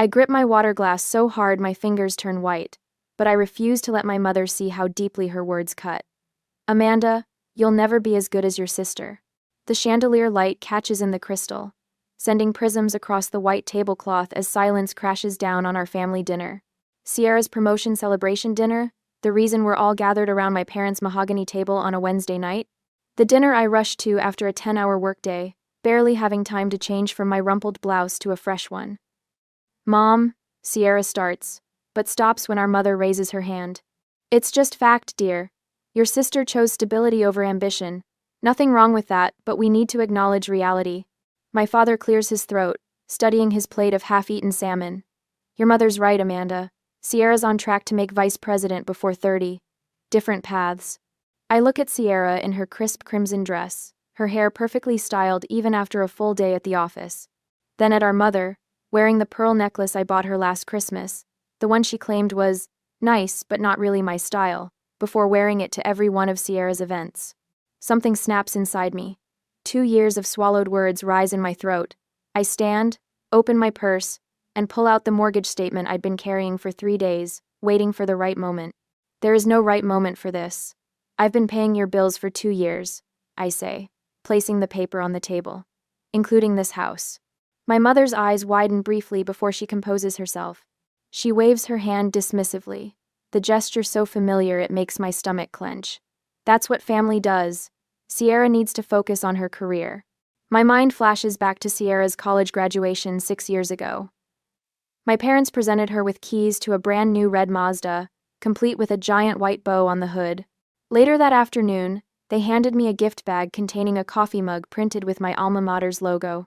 I grip my water glass so hard my fingers turn white, but I refuse to let my mother see how deeply her words cut. Amanda, you'll never be as good as your sister. The chandelier light catches in the crystal, sending prisms across the white tablecloth as silence crashes down on our family dinner. Sierra's promotion celebration dinner, the reason we're all gathered around my parents' mahogany table on a Wednesday night. The dinner I rushed to after a 10-hour workday, barely having time to change from my rumpled blouse to a fresh one. Mom, Sierra starts, but stops when our mother raises her hand. It's just fact, dear. Your sister chose stability over ambition. Nothing wrong with that, but we need to acknowledge reality. My father clears his throat, studying his plate of half-eaten salmon. Your mother's right, Amanda. Sierra's on track to make vice president before 30. Different paths. I look at Sierra in her crisp crimson dress, her hair perfectly styled even after a full day at the office. Then at our mother, wearing the pearl necklace I bought her last Christmas, the one she claimed was nice but not really my style, before wearing it to every one of Sierra's events. Something snaps inside me. 2 years of swallowed words rise in my throat. I stand, open my purse, and pull out the mortgage statement I'd been carrying for 3 days, waiting for the right moment. There is no right moment for this. I've been paying your bills for 2 years, I say, placing the paper on the table, including this house. My mother's eyes widen briefly before she composes herself. She waves her hand dismissively, the gesture so familiar it makes my stomach clench. That's what family does. Sierra needs to focus on her career. My mind flashes back to Sierra's college graduation 6 years ago. My parents presented her with keys to a brand new red Mazda, complete with a giant white bow on the hood. Later that afternoon, they handed me a gift bag containing a coffee mug printed with my alma mater's logo.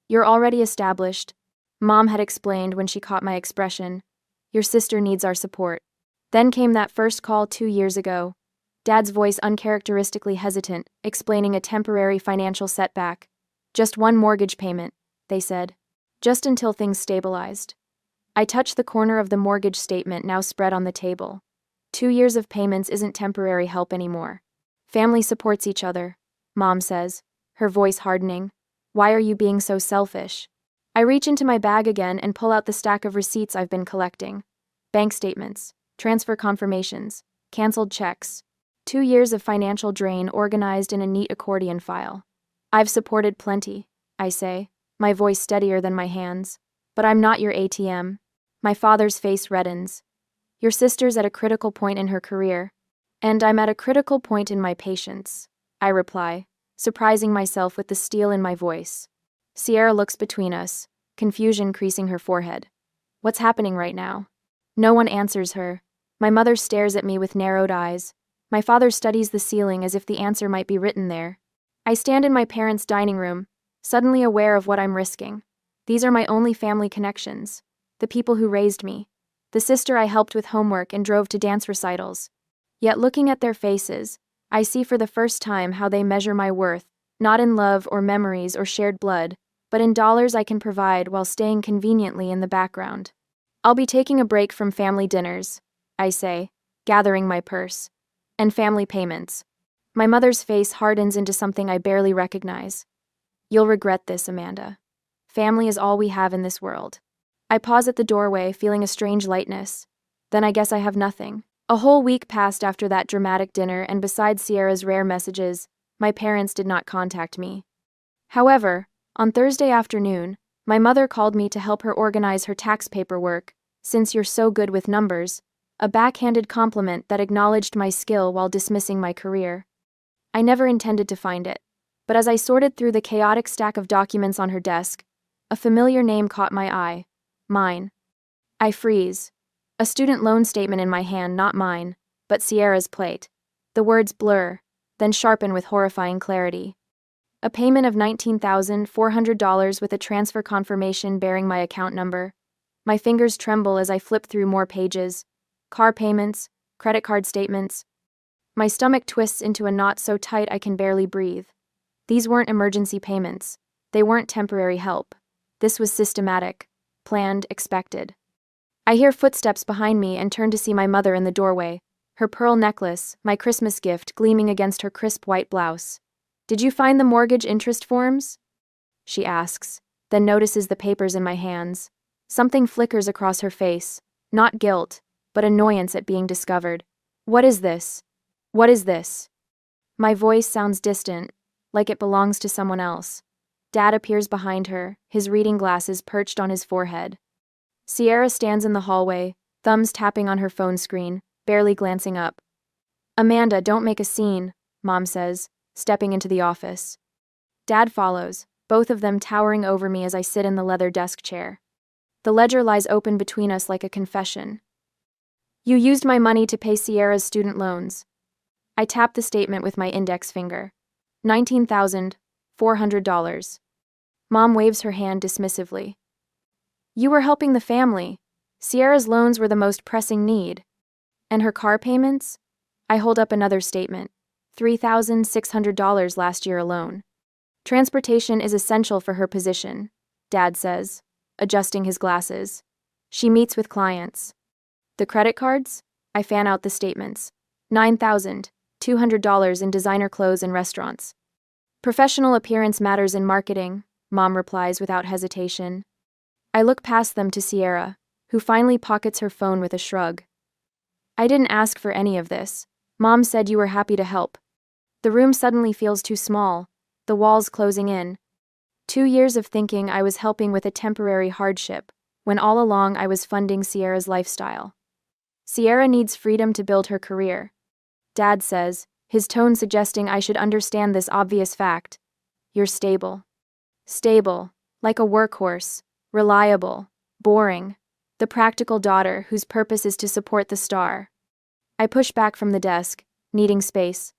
You're already established, Mom had explained when she caught my expression. Your sister needs our support. Then came that first call 2 years ago. Dad's voice uncharacteristically hesitant, explaining a temporary financial setback. Just one mortgage payment, they said. Just until things stabilized. I touched the corner of the mortgage statement now spread on the table. 2 years of payments isn't temporary help anymore. Family supports each other, Mom says, her voice hardening. Why are you being so selfish? I reach into my bag again and pull out the stack of receipts I've been collecting. Bank statements, transfer confirmations, canceled checks. 2 years of financial drain organized in a neat accordion file. I've supported plenty, I say, my voice steadier than my hands. But I'm not your ATM. My father's face reddens. Your sister's at a critical point in her career. And I'm at a critical point in my patience, I reply, surprising myself with the steel in my voice. Sierra looks between us, confusion creasing her forehead. What's happening right now? No one answers her. My mother stares at me with narrowed eyes. My father studies the ceiling as if the answer might be written there. I stand in my parents' dining room, suddenly aware of what I'm risking. These are my only family connections. The people who raised me. The sister I helped with homework and drove to dance recitals. Yet looking at their faces, I see for the first time how they measure my worth, not in love or memories or shared blood, but in dollars I can provide while staying conveniently in the background. I'll be taking a break from family dinners, I say, gathering my purse, and family payments. My mother's face hardens into something I barely recognize. You'll regret this, Amanda. Family is all we have in this world. I pause at the doorway, feeling a strange lightness. Then I guess I have nothing. A whole week passed after that dramatic dinner, and besides Sierra's rare messages, my parents did not contact me. However, on Thursday afternoon, my mother called me to help her organize her tax paperwork, since you're so good with numbers, a backhanded compliment that acknowledged my skill while dismissing my career. I never intended to find it, but as I sorted through the chaotic stack of documents on her desk, a familiar name caught my eye. Mine. I freeze. A student loan statement in my hand, not mine, but Sierra's plate. The words blur, then sharpen with horrifying clarity. A payment of $19,400 with a transfer confirmation bearing my account number. My fingers tremble as I flip through more pages. Car payments, credit card statements. My stomach twists into a knot so tight I can barely breathe. These weren't emergency payments. They weren't temporary help. This was systematic, planned, expected. I hear footsteps behind me and turn to see my mother in the doorway, her pearl necklace, my Christmas gift, gleaming against her crisp white blouse. Did you find the mortgage interest forms? She asks, then notices the papers in my hands. Something flickers across her face, not guilt, but annoyance at being discovered. What is this? What is this? My voice sounds distant, like it belongs to someone else. Dad appears behind her, his reading glasses perched on his forehead. Sierra stands in the hallway, thumbs tapping on her phone screen, barely glancing up. Amanda, don't make a scene, Mom says, stepping into the office. Dad follows, both of them towering over me as I sit in the leather desk chair. The ledger lies open between us like a confession. You used my money to pay Sierra's student loans. I tap the statement with my index finger. $19,400. Mom waves her hand dismissively. You were helping the family. Sierra's loans were the most pressing need. And her car payments? I hold up another statement. $3,600 last year alone. Transportation is essential for her position, Dad says, adjusting his glasses. She meets with clients. The credit cards? I fan out the statements. $9,200 in designer clothes and restaurants. Professional appearance matters in marketing, Mom replies without hesitation. I look past them to Sierra, who finally pockets her phone with a shrug. I didn't ask for any of this. Mom said you were happy to help. The room suddenly feels too small, the walls closing in. 2 years of thinking I was helping with a temporary hardship, when all along I was funding Sierra's lifestyle. Sierra needs freedom to build her career. Dad says, his tone suggesting I should understand this obvious fact. You're stable. Stable, like a workhorse, reliable, boring, the practical daughter whose purpose is to support the star. I push back from the desk, needing space.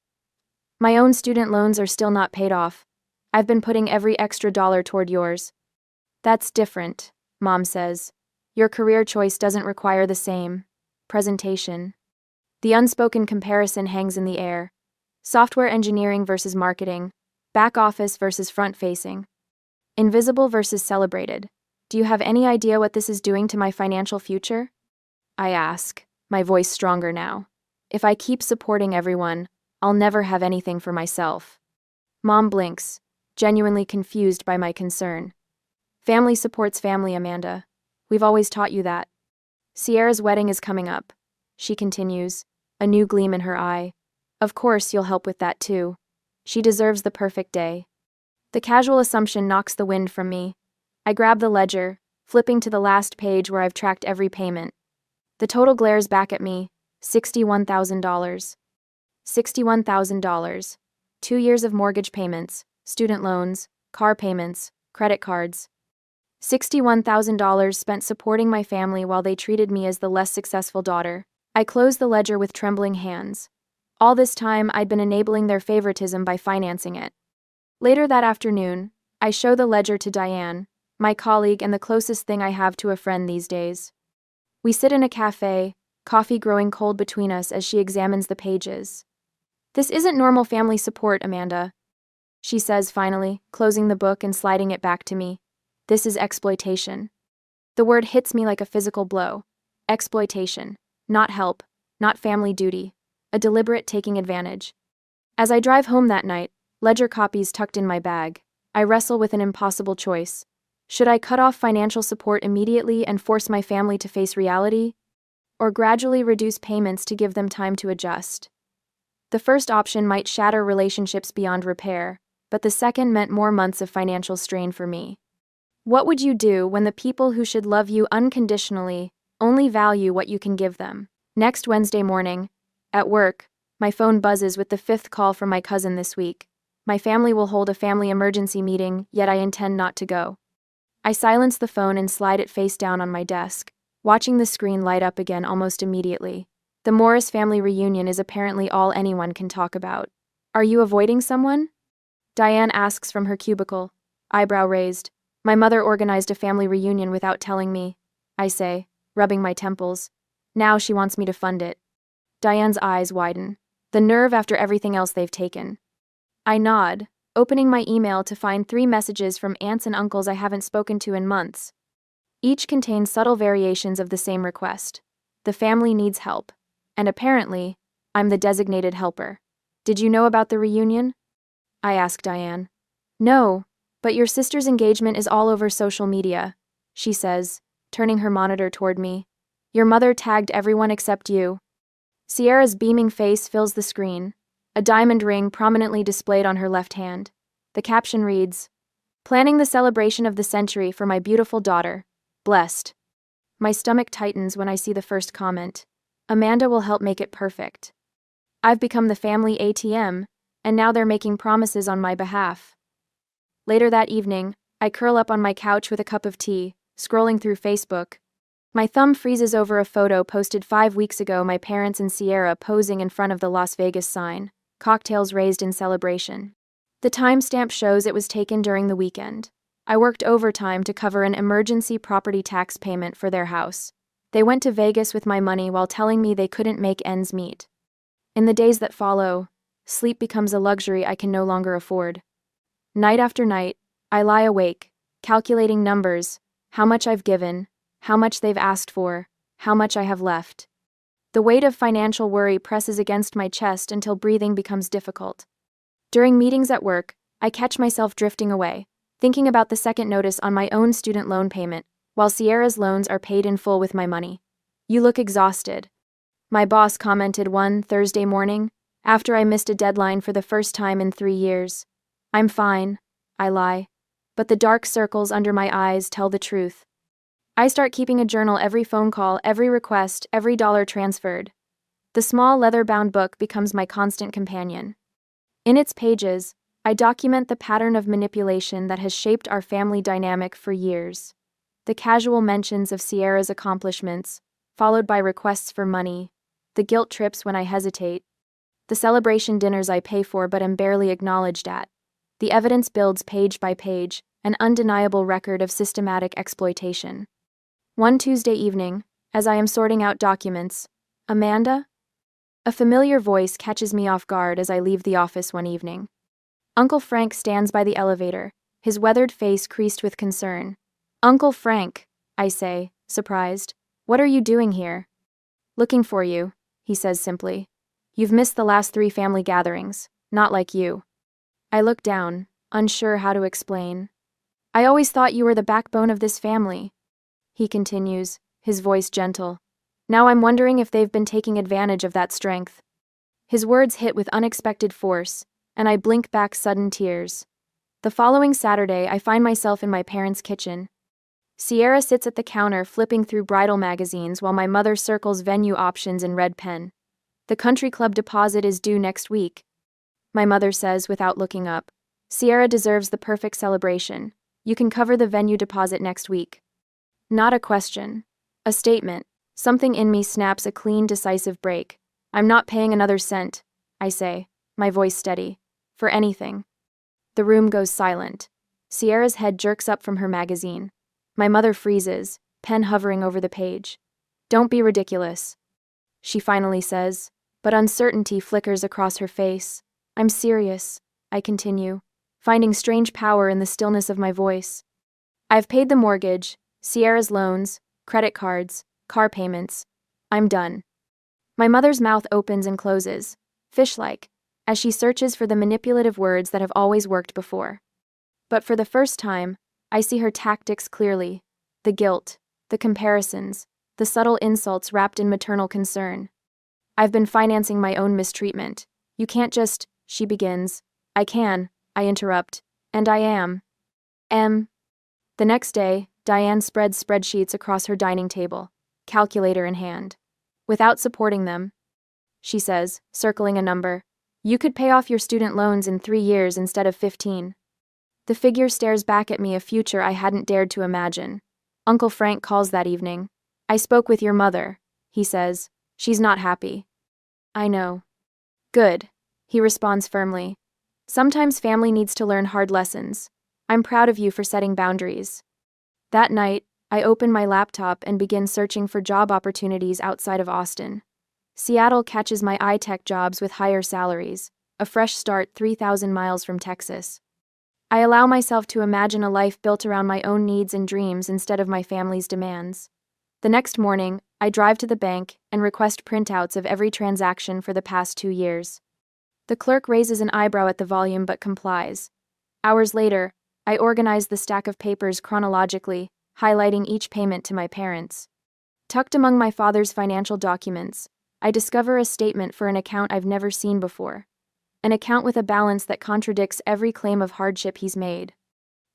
My own student loans are still not paid off. I've been putting every extra dollar toward yours. That's different, Mom says. Your career choice doesn't require the same presentation. The unspoken comparison hangs in the air. Software engineering versus marketing, back office versus front-facing. Invisible versus celebrated. Do you have any idea what this is doing to my financial future? I ask, my voice stronger now. If I keep supporting everyone, I'll never have anything for myself. Mom blinks, genuinely confused by my concern. Family supports family, Amanda. We've always taught you that. Sierra's wedding is coming up, she continues, a new gleam in her eye. Of course you'll help with that too. She deserves the perfect day. The casual assumption knocks the wind from me. I grab the ledger, flipping to the last page where I've tracked every payment. The total glares back at me, $61,000. $61,000. 2 years of mortgage payments, student loans, car payments, credit cards. $61,000 spent supporting my family while they treated me as the less successful daughter. I closed the ledger with trembling hands. All this time, I'd been enabling their favoritism by financing it. Later that afternoon, I show the ledger to Diane, my colleague and the closest thing I have to a friend these days. We sit in a cafe, coffee growing cold between us as she examines the pages. This isn't normal family support, Amanda, she says finally, closing the book and sliding it back to me. This is exploitation. The word hits me like a physical blow. Exploitation. Not help, not family duty. A deliberate taking advantage. As I drive home that night, ledger copies tucked in my bag, I wrestle with an impossible choice. Should I cut off financial support immediately and force my family to face reality? Or gradually reduce payments to give them time to adjust? The first option might shatter relationships beyond repair, but the second meant more months of financial strain for me. What would you do when the people who should love you unconditionally only value what you can give them? Next Wednesday morning, at work, my phone buzzes with the 5th call from my cousin this week. My family will hold a family emergency meeting, yet I intend not to go. I silence the phone and slide it face down on my desk, watching the screen light up again almost immediately. The Morris family reunion is apparently all anyone can talk about. Are you avoiding someone? Diane asks from her cubicle, eyebrow raised. My mother organized a family reunion without telling me, I say, rubbing my temples. Now she wants me to fund it. Diane's eyes widen. The nerve after everything else they've taken. I nod, opening my email to find 3 messages from aunts and uncles I haven't spoken to in months. Each contains subtle variations of the same request. The family needs help. And apparently, I'm the designated helper. Did you know about the reunion? I ask Diane. No, but your sister's engagement is all over social media, she says, turning her monitor toward me. Your mother tagged everyone except you. Sierra's beaming face fills the screen, a diamond ring prominently displayed on her left hand. The caption reads, "Planning the celebration of the century for my beautiful daughter. Blessed." My stomach tightens when I see the first comment. Amanda will help make it perfect. I've become the family ATM, and now they're making promises on my behalf. Later that evening, I curl up on my couch with a cup of tea, scrolling through Facebook. My thumb freezes over a photo posted 5 weeks ago, my parents and Sierra posing in front of the Las Vegas sign, cocktails raised in celebration. The timestamp shows it was taken during the weekend. I worked overtime to cover an emergency property tax payment for their house. They went to Vegas with my money while telling me they couldn't make ends meet. In the days that follow, sleep becomes a luxury I can no longer afford. Night after night, I lie awake, calculating numbers, how much I've given, how much they've asked for, how much I have left. The weight of financial worry presses against my chest until breathing becomes difficult. During meetings at work, I catch myself drifting away, thinking about the second notice on my own student loan payment, while Sierra's loans are paid in full with my money. You look exhausted. My boss commented one Thursday morning, after I missed a deadline for the first time in 3 years. I'm fine, I lie, but the dark circles under my eyes tell the truth. I start keeping a journal, every phone call, every request, every dollar transferred. The small leather-bound book becomes my constant companion. In its pages, I document the pattern of manipulation that has shaped our family dynamic for years. The casual mentions of Sierra's accomplishments, followed by requests for money, the guilt trips when I hesitate, the celebration dinners I pay for but am barely acknowledged at. The evidence builds page by page, an undeniable record of systematic exploitation. One Tuesday evening, as I am sorting out documents, Amanda? A familiar voice catches me off guard as I leave the office one evening. Uncle Frank stands by the elevator, his weathered face creased with concern. Uncle Frank, I say, surprised. What are you doing here? Looking for you, he says simply. You've missed the last 3 family gatherings, not like you. I look down, unsure how to explain. I always thought you were the backbone of this family. He continues, his voice gentle. Now I'm wondering if they've been taking advantage of that strength. His words hit with unexpected force, and I blink back sudden tears. The following Saturday, I find myself in my parents' kitchen. Sierra sits at the counter flipping through bridal magazines while my mother circles venue options in red pen. The country club deposit is due next week. My mother says without looking up, Sierra deserves the perfect celebration. You can cover the venue deposit next week. Not a question. A statement. Something in me snaps a clean, decisive break. I'm not paying another cent, I say, my voice steady, for anything. The room goes silent. Sierra's head jerks up from her magazine. My mother freezes, pen hovering over the page. Don't be ridiculous, she finally says, but uncertainty flickers across her face. I'm serious, I continue, finding strange power in the stillness of my voice. I've paid the mortgage, Sierra's loans, credit cards, car payments. I'm done. My mother's mouth opens and closes, fish-like, as she searches for the manipulative words that have always worked before. But for the first time, I see her tactics clearly. The guilt, the comparisons, the subtle insults wrapped in maternal concern. I've been financing my own mistreatment. You can't just, she begins. I can, I interrupt, and I am. The next day, Diane spreads spreadsheets across her dining table, calculator in hand. Without supporting them, she says, circling a number, you could pay off your student loans in 3 years instead of 15. The figure stares back at me, a future I hadn't dared to imagine. Uncle Frank calls that evening. I spoke with your mother, he says. She's not happy. I know. Good, he responds firmly. Sometimes family needs to learn hard lessons. I'm proud of you for setting boundaries. That night, I open my laptop and begin searching for job opportunities outside of Austin. Seattle catches my eye-tech jobs with higher salaries, a fresh start 3,000 miles from Texas. I allow myself to imagine a life built around my own needs and dreams instead of my family's demands. The next morning, I drive to the bank and request printouts of every transaction for the past 2 years. The clerk raises an eyebrow at the volume but complies. Hours later, I organize the stack of papers chronologically, highlighting each payment to my parents. Tucked among my father's financial documents, I discover a statement for an account I've never seen before. An account with a balance that contradicts every claim of hardship he's made.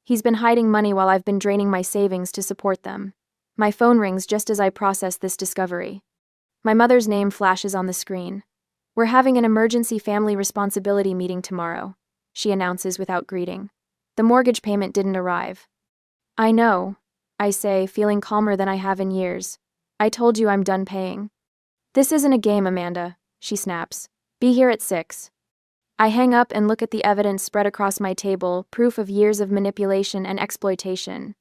He's been hiding money while I've been draining my savings to support them. My phone rings just as I process this discovery. My mother's name flashes on the screen. "We're having an emergency family responsibility meeting tomorrow," she announces without greeting. The mortgage payment didn't arrive. "I know," I say, feeling calmer than I have in years. "I told you I'm done paying." "This isn't a game, Amanda," she snaps. "Be here at 6. I hang up and look at the evidence spread across my table, proof of years of manipulation and exploitation.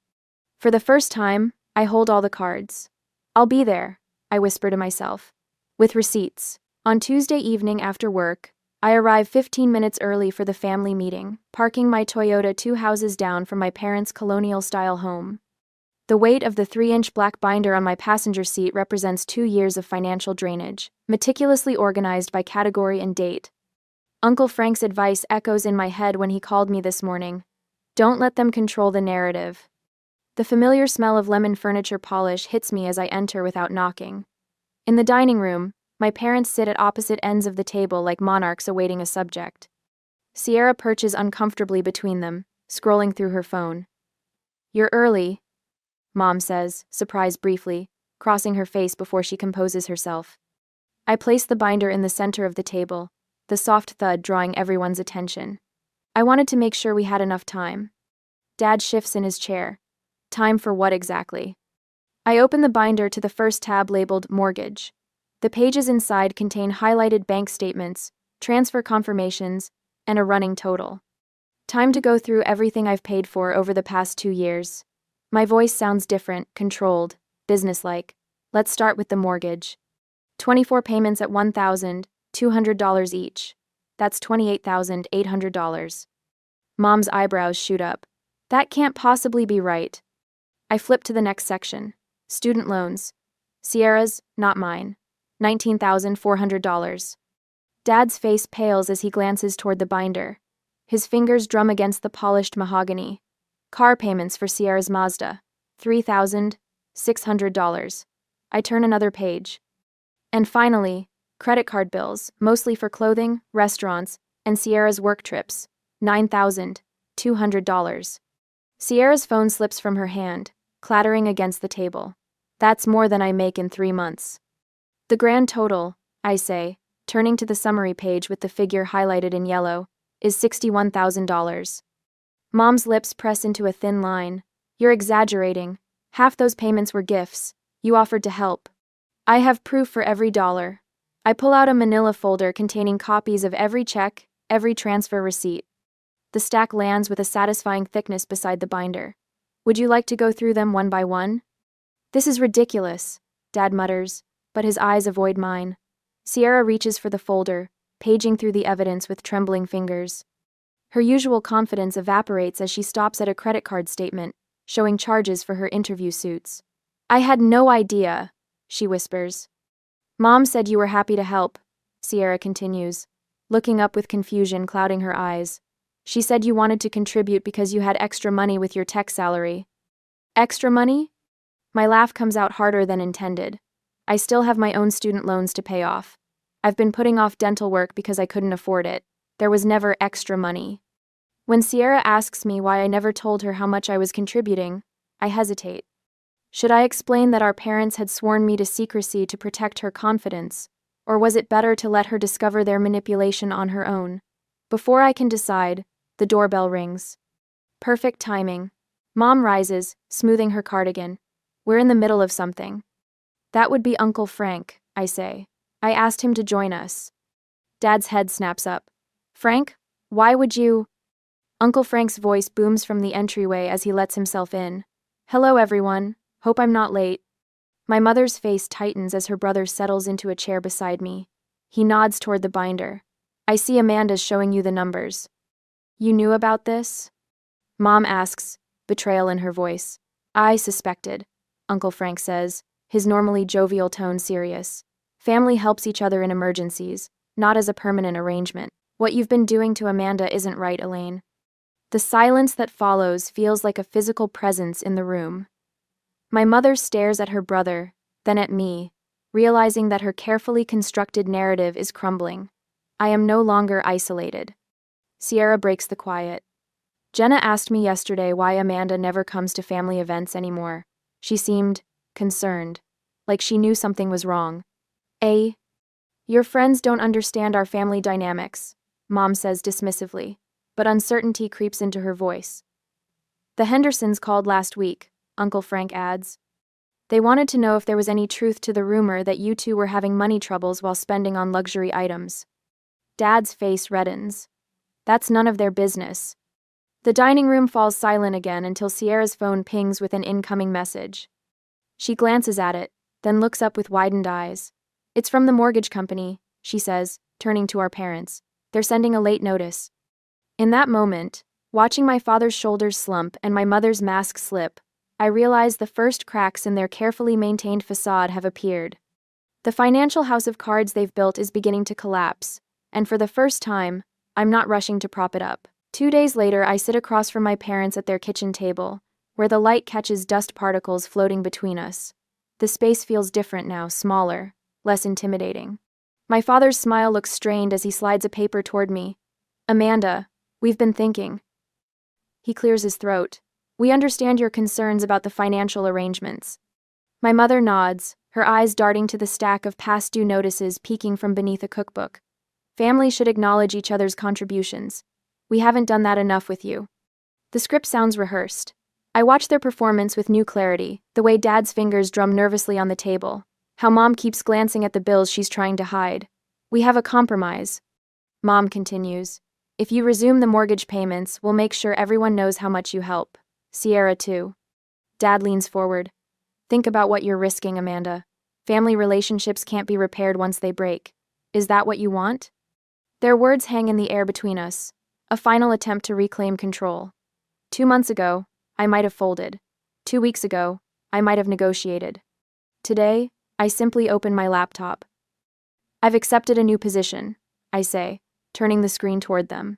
For the first time, I hold all the cards. "I'll be there," I whisper to myself. With receipts. On Tuesday evening after work, I arrive 15 minutes early for the family meeting, parking my Toyota 2 houses down from my parents' colonial-style home. The weight of the 3-inch black binder on my passenger seat represents 2 years of financial drainage, meticulously organized by category and date. Uncle Frank's advice echoes in my head when he called me this morning. Don't let them control the narrative. The familiar smell of lemon furniture polish hits me as I enter without knocking. In the dining room, my parents sit at opposite ends of the table like monarchs awaiting a subject. Sierra perches uncomfortably between them, scrolling through her phone. "You're early," Mom says, surprised briefly, crossing her face before she composes herself. I place the binder in the center of the table, the soft thud drawing everyone's attention. I wanted to make sure we had enough time. Dad shifts in his chair. Time for what exactly? I open the binder to the first tab labeled Mortgage. The pages inside contain highlighted bank statements, transfer confirmations, and a running total. Time to go through everything I've paid for over the past 2 years. My voice sounds different, controlled, businesslike. Let's start with the mortgage. 24 payments at $1,200 each. That's $28,800. Mom's eyebrows shoot up. That can't possibly be right. I flip to the next section. Student loans. Sierra's, not mine. $19,400. Dad's face pales as he glances toward the binder. His fingers drum against the polished mahogany. Car payments for Sierra's Mazda. $3,600. I turn another page. And finally, credit card bills, mostly for clothing, restaurants, and Sierra's work trips. $9,200. Sierra's phone slips from her hand, clattering against the table. That's more than I make in 3 months. The grand total, I say, turning to the summary page with the figure highlighted in yellow, is $61,000. Mom's lips press into a thin line. You're exaggerating. Half those payments were gifts. You offered to help. I have proof for every dollar. I pull out a manila folder containing copies of every check, every transfer receipt. The stack lands with a satisfying thickness beside the binder. Would you like to go through them one by one? This is ridiculous, Dad mutters, but his eyes avoid mine. Sierra reaches for the folder, paging through the evidence with trembling fingers. Her usual confidence evaporates as she stops at a credit card statement, showing charges for her interview suits. I had no idea, she whispers. Mom said you were happy to help, Sierra continues, looking up with confusion clouding her eyes. She said you wanted to contribute because you had extra money with your tech salary. Extra money? My laugh comes out harder than intended. I still have my own student loans to pay off. I've been putting off dental work because I couldn't afford it. There was never extra money. When Sierra asks me why I never told her how much I was contributing, I hesitate. Should I explain that our parents had sworn me to secrecy to protect her confidence, or was it better to let her discover their manipulation on her own? Before I can decide, the doorbell rings. Perfect timing. Mom rises, smoothing her cardigan. We're in the middle of something. That would be Uncle Frank, I say. I asked him to join us. Dad's head snaps up. Frank? Why would you? Uncle Frank's voice booms from the entryway as he lets himself in. Hello, everyone. Hope I'm not late. My mother's face tightens as her brother settles into a chair beside me. He nods toward the binder. I see Amanda's showing you the numbers. You knew about this? Mom asks, betrayal in her voice. I suspected, Uncle Frank says, his normally jovial tone serious. Family helps each other in emergencies, not as a permanent arrangement. What you've been doing to Amanda isn't right, Elaine. The silence that follows feels like a physical presence in the room. My mother stares at her brother, then at me, realizing that her carefully constructed narrative is crumbling. I am no longer isolated. Sierra breaks the quiet. Jenna asked me yesterday why Amanda never comes to family events anymore. She seemed concerned, like she knew something was wrong. Your friends don't understand our family dynamics, Mom says dismissively, but uncertainty creeps into her voice. The Hendersons called last week, Uncle Frank adds. They wanted to know if there was any truth to the rumor that you two were having money troubles while spending on luxury items. Dad's face reddens. That's none of their business. The dining room falls silent again until Sierra's phone pings with an incoming message. She glances at it, then looks up with widened eyes. It's from the mortgage company, she says, turning to our parents. They're sending a late notice. In that moment, watching my father's shoulders slump and my mother's mask slip, I realize the first cracks in their carefully maintained facade have appeared. The financial house of cards they've built is beginning to collapse, and for the first time, I'm not rushing to prop it up. 2 days later, I sit across from my parents at their kitchen table, where the light catches dust particles floating between us. The space feels different now, smaller, less intimidating. My father's smile looks strained as he slides a paper toward me. Amanda, we've been thinking. He clears his throat. We understand your concerns about the financial arrangements. My mother nods, her eyes darting to the stack of past due notices peeking from beneath a cookbook. Families should acknowledge each other's contributions. We haven't done that enough with you. The script sounds rehearsed. I watch their performance with new clarity, the way Dad's fingers drum nervously on the table, how Mom keeps glancing at the bills she's trying to hide. We have a compromise. Mom continues. If you resume the mortgage payments, we'll make sure everyone knows how much you help. Sierra, too. Dad leans forward. Think about what you're risking, Amanda. Family relationships can't be repaired once they break. Is that what you want? Their words hang in the air between us, a final attempt to reclaim control. 2 months ago, I might have folded. 2 weeks ago, I might have negotiated. Today, I simply open my laptop. I've accepted a new position, I say, turning the screen toward them.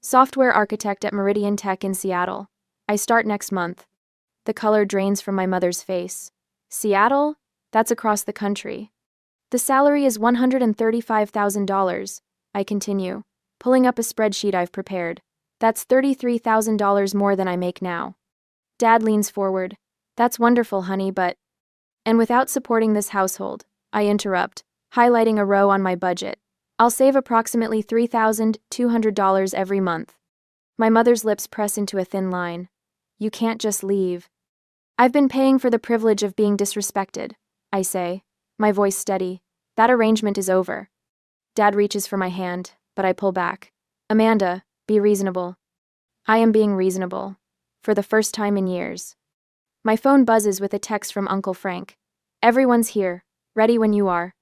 Software architect at Meridian Tech in Seattle. I start next month. The color drains from my mother's face. Seattle? That's across the country. The salary is $135,000, I continue, pulling up a spreadsheet I've prepared. That's $33,000 more than I make now. Dad leans forward. That's wonderful, honey, but... And without supporting this household, I interrupt, highlighting a row on my budget. I'll save approximately $3,200 every month. My mother's lips press into a thin line. You can't just leave. I've been paying for the privilege of being disrespected, I say, my voice steady. That arrangement is over. Dad reaches for my hand, but I pull back. Amanda, be reasonable. I am being reasonable. For the first time in years. My phone buzzes with a text from Uncle Frank. Everyone's here, ready when you are.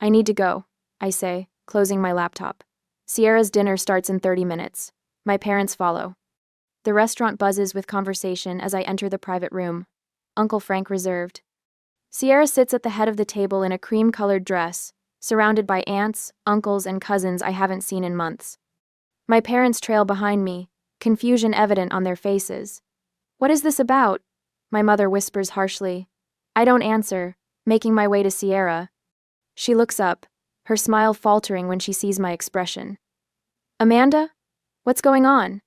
I need to go, I say, closing my laptop. Sierra's dinner starts in 30 minutes. My parents follow. The restaurant buzzes with conversation as I enter the private room. Uncle Frank reserved. Sierra sits at the head of the table in a cream-colored dress, surrounded by aunts, uncles, and cousins I haven't seen in months. My parents trail behind me, confusion evident on their faces. What is this about? My mother whispers harshly. I don't answer, making my way to Sierra. She looks up, her smile faltering when she sees my expression. Amanda? What's going on?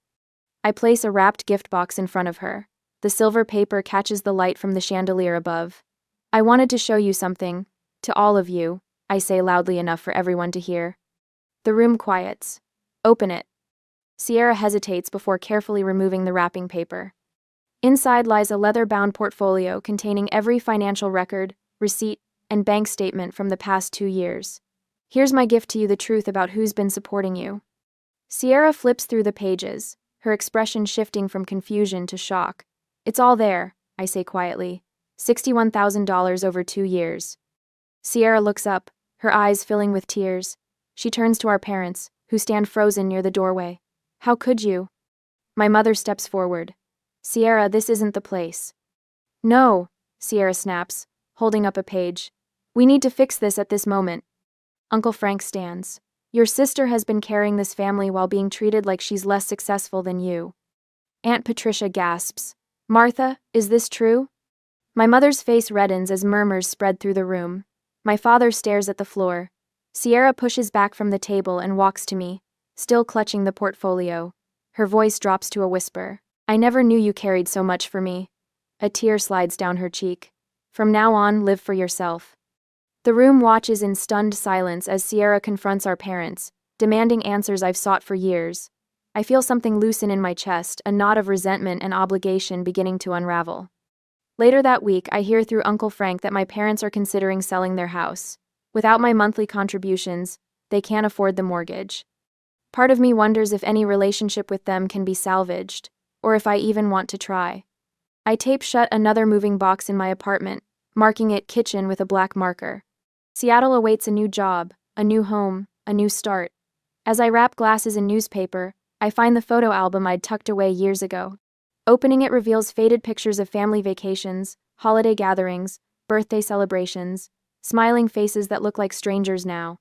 I place a wrapped gift box in front of her. The silver paper catches the light from the chandelier above. I wanted to show you something. To all of you, I say loudly enough for everyone to hear. The room quiets. Open it. Sierra hesitates before carefully removing the wrapping paper. Inside lies a leather-bound portfolio containing every financial record, receipt, and bank statement from the past 2 years. Here's my gift to you, the truth about who's been supporting you. Sierra flips through the pages, her expression shifting from confusion to shock. It's all there, I say quietly. $61,000 over 2 years. Sierra looks up, her eyes filling with tears. She turns to our parents, who stand frozen near the doorway. How could you? My mother steps forward. Sierra, this isn't the place. No, Sierra snaps, holding up a page. We need to fix this at this moment. Uncle Frank stands. Your sister has been carrying this family while being treated like she's less successful than you. Aunt Patricia gasps. Martha, is this true? My mother's face reddens as murmurs spread through the room. My father stares at the floor. Sierra pushes back from the table and walks to me, still clutching the portfolio. Her voice drops to a whisper. I never knew you carried so much for me. A tear slides down her cheek. From now on, live for yourself. The room watches in stunned silence as Sierra confronts our parents, demanding answers I've sought for years. I feel something loosen in my chest, a knot of resentment and obligation beginning to unravel. Later that week, I hear through Uncle Frank that my parents are considering selling their house. Without my monthly contributions, they can't afford the mortgage. Part of me wonders if any relationship with them can be salvaged, or if I even want to try. I tape shut another moving box in my apartment, marking it kitchen with a black marker. Seattle awaits a new job, a new home, a new start. As I wrap glasses in newspaper, I find the photo album I'd tucked away years ago. Opening it reveals faded pictures of family vacations, holiday gatherings, birthday celebrations, smiling faces that look like strangers now.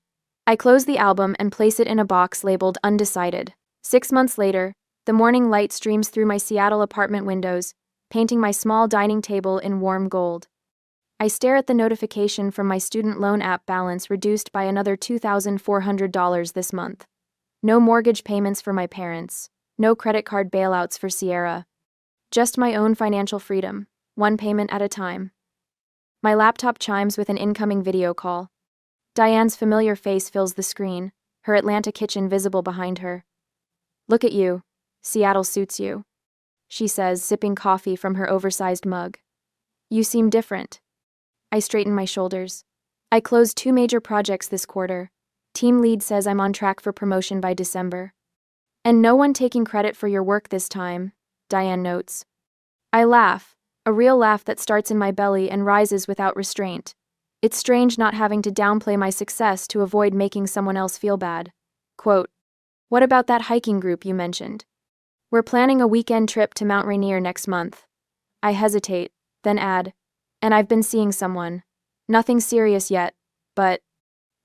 I close the album and place it in a box labeled Undecided. 6 months later, the morning light streams through my Seattle apartment windows, painting my small dining table in warm gold. I stare at the notification from my student loan app balance reduced by another $2,400 this month. No mortgage payments for my parents, no credit card bailouts for Sierra. Just my own financial freedom, one payment at a time. My laptop chimes with an incoming video call. Diane's familiar face fills the screen, her Atlanta kitchen visible behind her. Look at you. Seattle suits you, she says, sipping coffee from her oversized mug. You seem different. I straighten my shoulders. I closed 2 major projects this quarter. Team lead says I'm on track for promotion by December. And no one taking credit for your work this time, Diane notes. I laugh, a real laugh that starts in my belly and rises without restraint. It's strange not having to downplay my success to avoid making someone else feel bad. Quote, what about that hiking group you mentioned? We're planning a weekend trip to Mount Rainier next month. I hesitate, then add, and I've been seeing someone. Nothing serious yet, but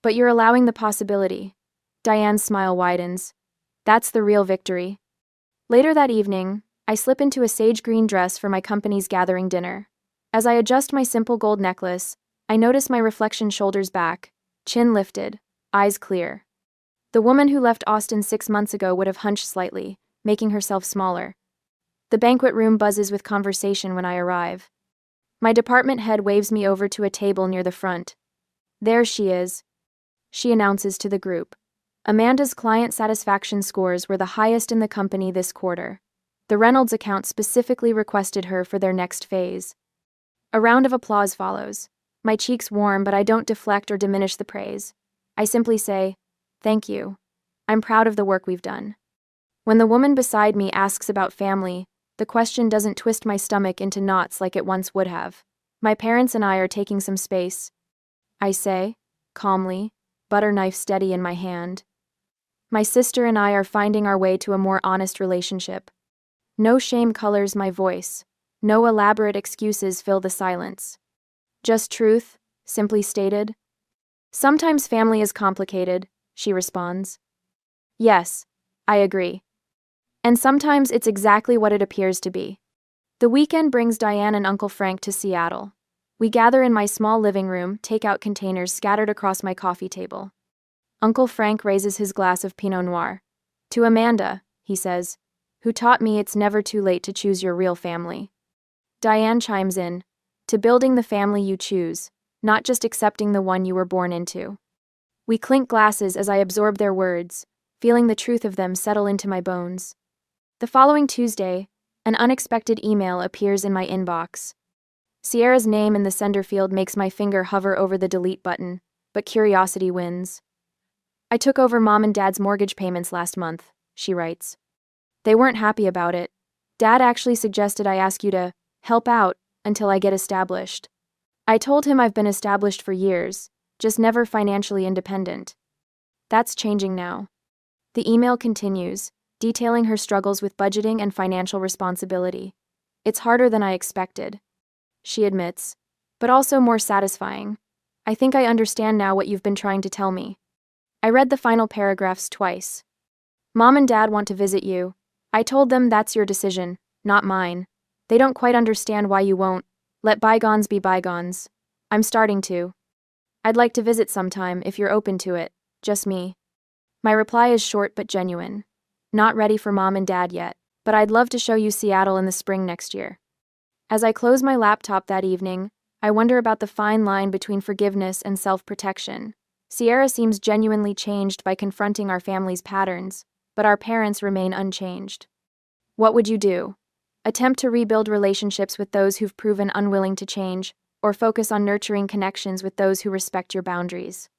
you're allowing the possibility. Diane's smile widens. That's the real victory. Later that evening, I slip into a sage green dress for my company's gathering dinner. As I adjust my simple gold necklace, I notice my reflection shoulders back, chin lifted, eyes clear. The woman who left Austin 6 months ago would have hunched slightly, making herself smaller. The banquet room buzzes with conversation when I arrive. My department head waves me over to a table near the front. There she is, she announces to the group. Amanda's client satisfaction scores were the highest in the company this quarter. The Reynolds account specifically requested her for their next phase. A round of applause follows. My cheeks warm, but I don't deflect or diminish the praise. I simply say, thank you. I'm proud of the work we've done. When the woman beside me asks about family, the question doesn't twist my stomach into knots like it once would have. My parents and I are taking some space, I say, calmly, butter knife steady in my hand. My sister and I are finding our way to a more honest relationship. No shame colors my voice. No elaborate excuses fill the silence. Just truth, simply stated. Sometimes family is complicated, she responds. Yes, I agree. And sometimes it's exactly what it appears to be. The weekend brings Diane and Uncle Frank to Seattle. We gather in my small living room, takeout containers scattered across my coffee table. Uncle Frank raises his glass of Pinot Noir. To Amanda, he says, who taught me it's never too late to choose your real family. Diane chimes in, to building the family you choose, not just accepting the one you were born into. We clink glasses as I absorb their words, feeling the truth of them settle into my bones. The following Tuesday, an unexpected email appears in my inbox. Sierra's name in the sender field makes my finger hover over the delete button, but curiosity wins. I took over Mom and Dad's mortgage payments last month, she writes. They weren't happy about it. Dad actually suggested I ask you to help out until I get established. I told him I've been established for years, just never financially independent. That's changing now. The email continues, detailing her struggles with budgeting and financial responsibility. It's harder than I expected, she admits, but also more satisfying. I think I understand now what you've been trying to tell me. I read the final paragraphs twice. Mom and Dad want to visit you. I told them that's your decision, not mine. They don't quite understand why you won't, Let bygones be bygones. I'm starting to. I'd like to visit sometime if you're open to it, just me. My reply is short but genuine. Not ready for mom and dad yet, but I'd love to show you Seattle in the spring next year. As I close my laptop that evening, I wonder about the fine line between forgiveness and self-protection. Sierra seems genuinely changed by confronting our family's patterns, but our parents remain unchanged. What would you do? Attempt to rebuild relationships with those who've proven unwilling to change, or focus on nurturing connections with those who respect your boundaries?